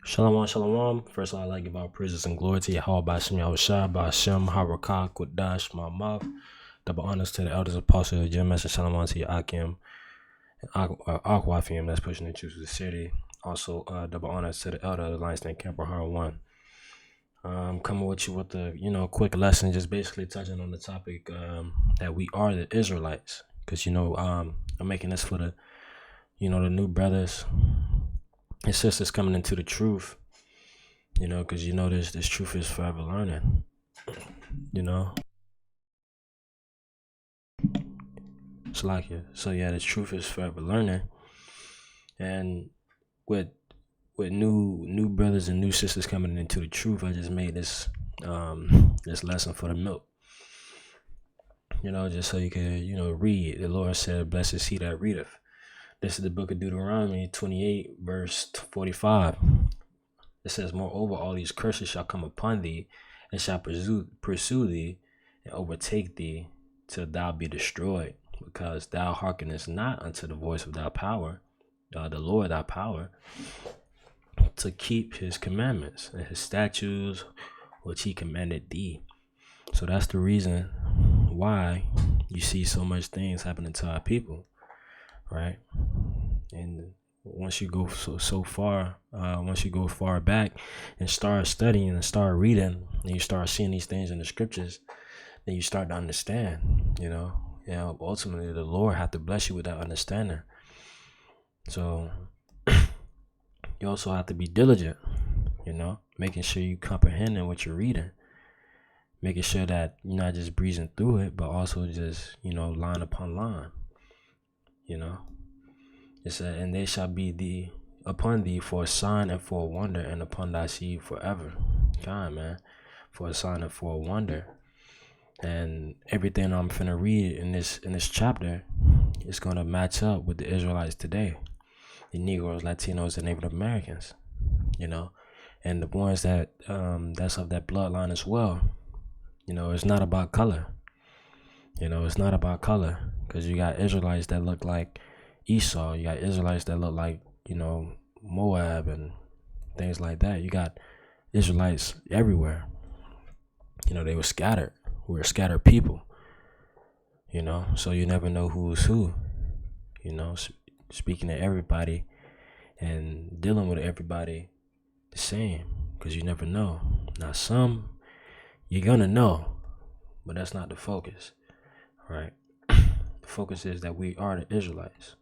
Shalom, shalom. First of all, I'd like to give all praises and glory to Yahweh Bashim Yahushua, Bashim, Harakah, Kudash, Mamav. Double honors to the elders, apostles, of Jim, and shalom to your Akim, Akwafim, that's pushing the truth to the city. Also, double honors to the elder of the Lions Stand Camp, Har 1. Coming with you with a quick lesson, just basically touching on the topic that we are the Israelites. Because, I'm making this for the new brothers and sisters coming into the truth, because this truth is forever learning, it's like it. So yeah, the truth is forever learning, and with new brothers and new sisters coming into the truth, I just made this this lesson for the milk, just so you can read. The Lord said, "Blessed is he that readeth." This is the book of Deuteronomy 28, verse 45. It says, "Moreover, all these curses shall come upon thee, and shall pursue thee, and overtake thee, till thou be destroyed, because thou hearkenest not unto the voice of thy power, the Lord thy power, to keep his commandments and his statutes, which he commanded thee." So that's the reason why you see so much things happening to our people, right? And once you go so far, once you go far back and start studying and start reading, and you start seeing these things in the scriptures, then you start to understand. Ultimately the Lord have to bless you with that understanding. So you also have to be diligent, making sure you comprehending what you're reading, making sure that you're not just breezing through it, but also just line upon line. It said, "And they shall be upon thee for a sign and for a wonder, and upon thy seed forever." God, man, for a sign and for a wonder. And everything I'm finna read in this chapter is gonna match up with the Israelites today, the Negroes, Latinos, and Native Americans, and the ones that that's of that bloodline as well. It's not about color. It's not about color, because you got Israelites that look like Esau, you got Israelites that look like Moab and things like that. You got Israelites everywhere. They were scattered. We're a scattered people. So you never know who's who. Speaking to everybody and dealing with everybody the same, because you never know. Now some you're gonna know, but that's not the focus, right? The focus is that we are the Israelites.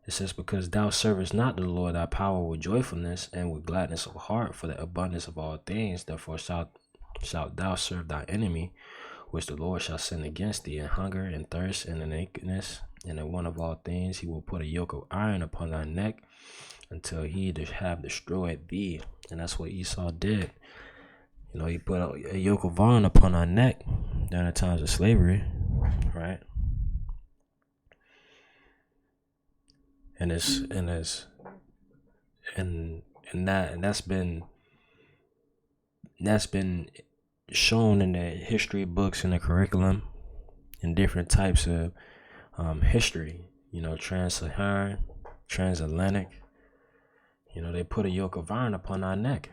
It says, "Because thou servest not the Lord thy power with joyfulness and with gladness of heart for the abundance of all things, therefore shalt thou serve thy enemy, which the Lord shall send against thee, in hunger and thirst and in nakedness, and in want of all things. He will put a yoke of iron upon thy neck until he have destroyed thee." And that's what Esau did. He put a yoke of iron upon our neck during the times of slavery, right? And that's been shown in the history books and the curriculum in different types of history. Trans-Saharan, transatlantic. They put a yoke of iron upon our neck.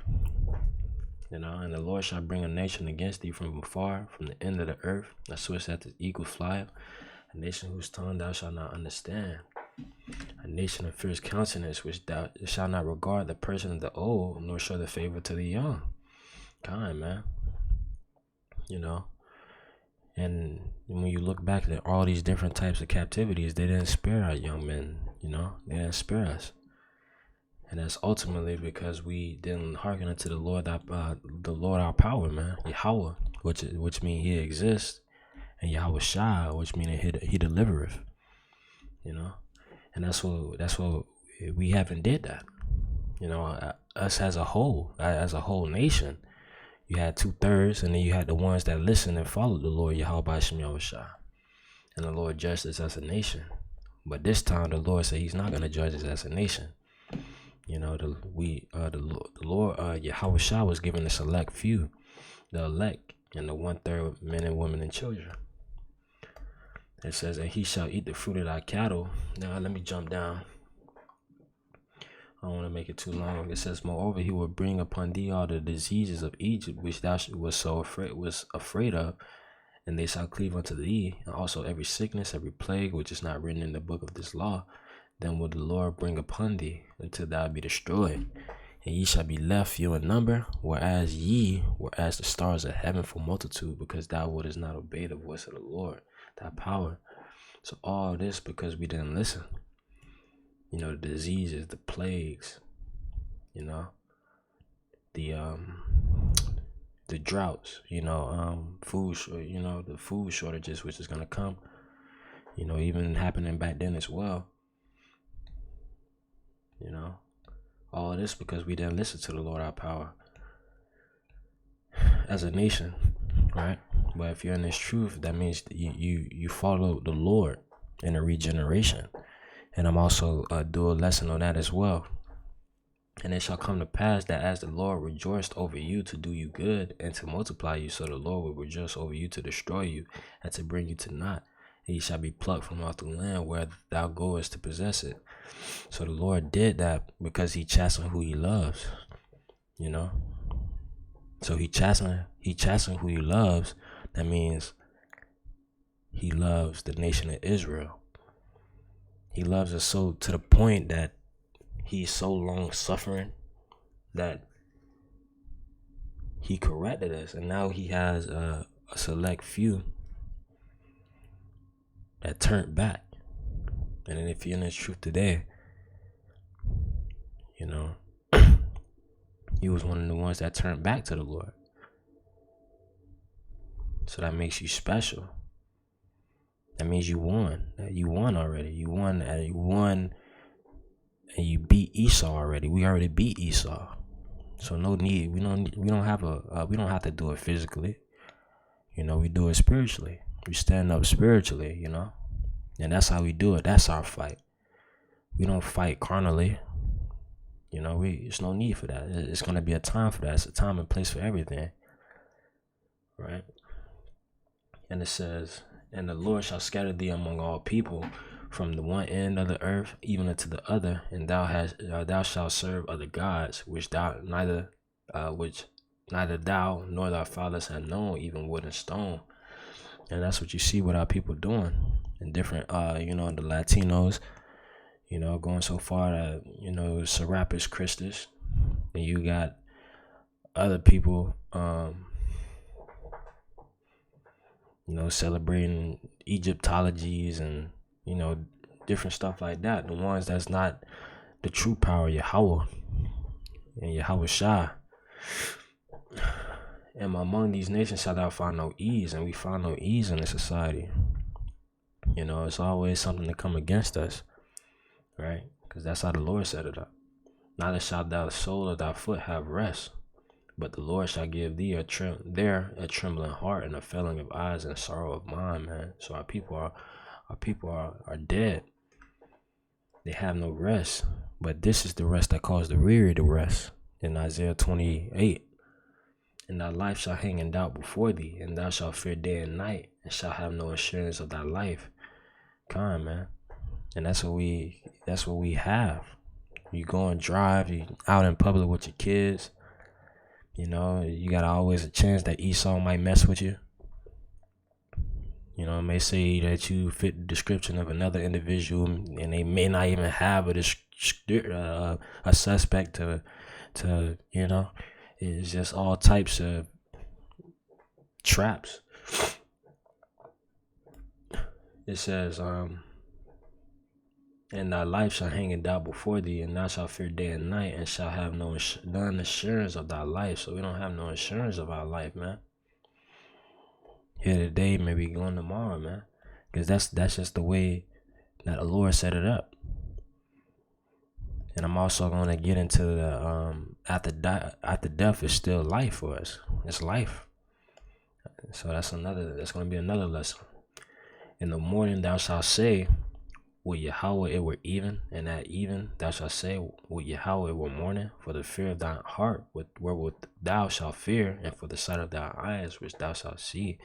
"And the Lord shall bring a nation against thee from afar, from the end of the earth, as swift as the eagle flieth, a nation whose tongue thou shalt not understand, a nation of fierce countenance, which thou shalt not regard the person of the old, nor show the favor to the young." Kind, man. And when you look back at all these different types of captivities, they didn't spare our young men. They didn't spare us. And that's ultimately because we didn't hearken unto the Lord our power, man. Yahweh, which means he exists, and Yahweh Shai, which means he delivereth. And that's what we haven't did that. Us as a whole nation. You had 2/3, and then you had the ones that listened and followed the Lord Yahweh Bashim Yahushua. And the Lord judged us as a nation. But this time the Lord said he's not gonna judge us as a nation. The Lord Yahweh Shah was given a select few, the elect, and the 1/3 men and women and children. It says, "And he shall eat the fruit of thy cattle." Now let me jump down. I don't want to make it too long. It says, moreover, he will bring upon thee all the diseases of Egypt, which thou was afraid of, and they shall cleave unto thee, and also every sickness, every plague, which is not written in the book of this law, then will the Lord bring upon thee, until thou be destroyed. And ye shall be left few in number, whereas ye were as the stars of heaven for multitude, because thou wouldest not obey the voice of the Lord, thy power. So all this because we didn't listen. You know, the diseases, the plagues, you know, the droughts, you know, the food shortages, which is gonna come, you know, even happening back then as well. You know, all this because we didn't listen to the Lord our power as a nation, right? But if you're in this truth, that means you follow the Lord in a regeneration. And I'm also do a lesson on that as well. And it shall come to pass that as the Lord rejoiced over you to do you good and to multiply you, so the Lord will rejoice over you to destroy you and to bring you to naught. And you shall be plucked from off the land where thou goest to possess it. So the Lord did that because he chastened who he loves, you know. So he chastened who he loves. That means he loves the nation of Israel. He loves us so to the point that he's so long suffering that he corrected us, and now he has a select few that turned back. And then if you're in this truth today, you know, he was one of the ones that turned back to the Lord. So that makes you special. That means you won. You won already. You won, and you beat Esau already. We already beat Esau. So no need. We don't have to do it physically. You know, we do it spiritually. We stand up spiritually, you know. And that's how we do it. That's our fight. We don't fight carnally. You know, there's no need for that. It's going to be a time for that. It's a time and place for everything. Right? And it says, and the Lord shall scatter thee among all people, from the one end of the earth even unto the other, and thou shalt serve other gods, which neither thou nor thy fathers have known, even wood and stone. And that's what you see what our people doing in different, you know, the Latinos, you know, going so far that, you know, Serapis Christus, and you got other people, you know, celebrating Egyptologies and, you know, different stuff like that. The ones that's not the true power, Yahweh and Yahweh Shah. And among these nations shall thou find no ease, and we find no ease in this society. You know, it's always something to come against us, right? Because that's how the Lord set it up. Neither shalt thou the sole of thy foot have rest, but the Lord shall give thee a trembling heart and a failing of eyes and sorrow of mind, man. So our people are dead. They have no rest. But this is the rest that caused the weary to rest. In Isaiah 28. And thy life shall hang in doubt before thee, and thou shalt fear day and night, and shalt have no assurance of thy life. Come, man. And that's what we have. You go and drive, you out in public with your kids. You know, you got always a chance that Esau might mess with you. You know, it may say that you fit the description of another individual, and they may not even have a suspect to you know. It's just all types of traps. It says, and thy life shall hang in doubt before thee, and thou shalt fear day and night, and shalt have none assurance of thy life. So we don't have no assurance of our life, man. Here today, maybe going tomorrow, man. Because that's just the way that the Lord set it up. And I'm also going to get into the after death is still life for us. It's life. So that's going to be another lesson. In the morning thou shalt say, would Yahweh it were even, and at even thou shalt say, would Yahweh it were morning, for the fear of thine heart wherewith thou shalt fear, and for the sight of thy eyes which thou shalt see.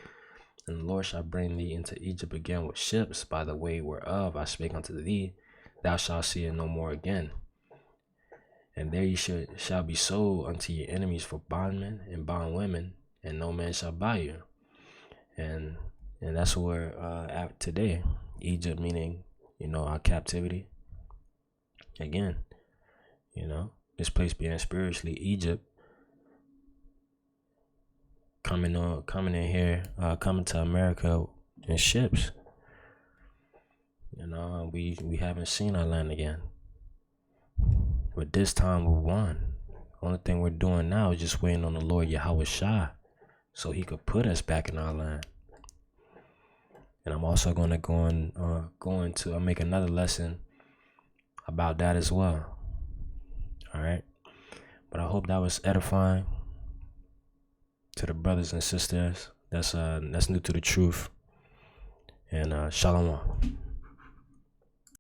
And the Lord shall bring thee into Egypt again with ships, by the way whereof I spake unto thee, thou shalt see it no more again. And there you shall be sold unto your enemies for bondmen and bondwomen, and no man shall buy you. And that's where at today, Egypt, meaning, our captivity. Again, this place being spiritually Egypt, coming in here, coming to America in ships. We haven't seen our land again. But this time we won. Only thing we're doing now is just waiting on the Lord Yahweh Shai, so he could put us back in our land. And I'm also going to make another lesson about that as well. All right. But I hope that was edifying to the brothers and sisters that's new to the truth. And shalom.